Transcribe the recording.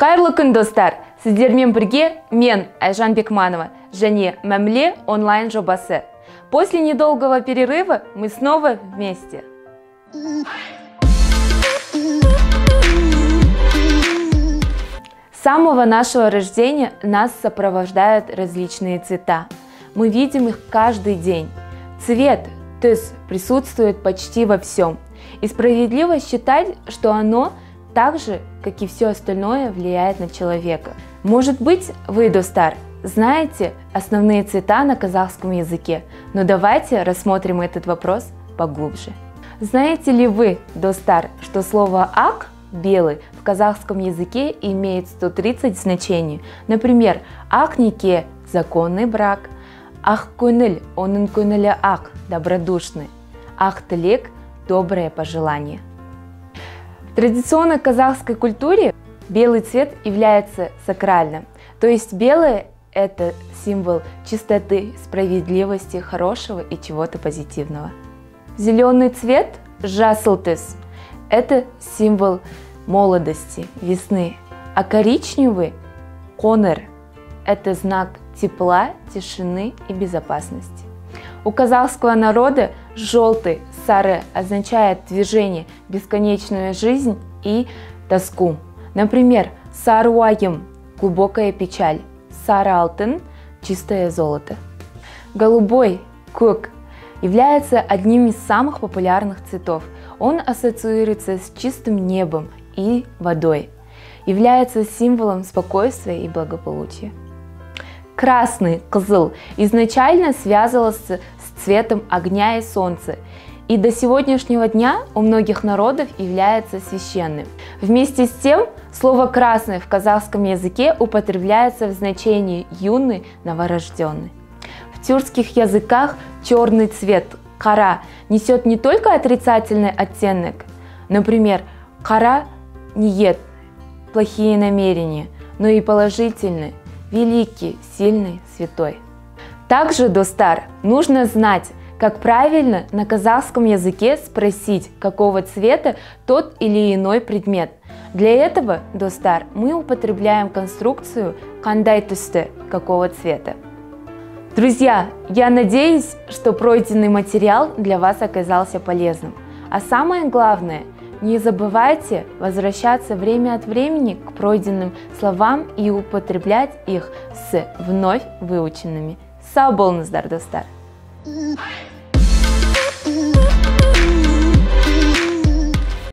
Қайырлы күн, достар! Сіздермен бірге мен, Айжан Бекманова, және Мәмле онлайн жобасы. После недолгого перерыва мы снова вместе. С самого нашего рождения нас сопровождают различные цвета. Мы видим их каждый день. Цвет, то есть, присутствует почти во всем. И справедливо считать, что оно так же, как и все остальное, влияет на человека. Может быть, вы, достар, знаете основные цвета на казахском языке, но давайте рассмотрим этот вопрос поглубже. Знаете ли вы, достар, что слово «ак» – белый в казахском языке имеет 130 значений? Например, «ак-неке» – законный брак, «ақ-көңіл» – оның көңілі ак – добродушный, «ақ-тілек» – доброе пожелание. В традиционной казахской культуре белый цвет является сакральным, то есть белое – это символ чистоты, справедливости, хорошего и чего-то позитивного. Зеленый цвет – жасыл-түс – это символ молодости, весны, а коричневый – қоңыр – это знак тепла, тишины и безопасности. У казахского народа желтый, сары означает движение, бесконечную жизнь и тоску. Например, сары уайым – глубокая печаль, сары алтын – чистое золото. Голубой – көк – является одним из самых популярных цветов. Он ассоциируется с чистым небом и водой, является символом спокойствия и благополучия. Красный, кызыл, изначально связывался с цветом огня и солнца, и до сегодняшнего дня у многих народов является священным. Вместе с тем, слово «красный» в казахском языке употребляется в значении «юный, новорожденный». В тюркских языках черный цвет «кара» несет не только отрицательный оттенок, например, «кара ниет» – плохие намерения, но и положительный, великий, сильный, святой. Также, достар, нужно знать, как правильно на казахском языке спросить, какого цвета тот или иной предмет. Для этого, достар, мы употребляем конструкцию «қандай түсті» – какого цвета. Друзья, я надеюсь, что пройденный материал для вас оказался полезным. А самое главное, не забывайте возвращаться время от времени к пройденным словам и употреблять их с вновь выученными. Сау болыңыздар, достар!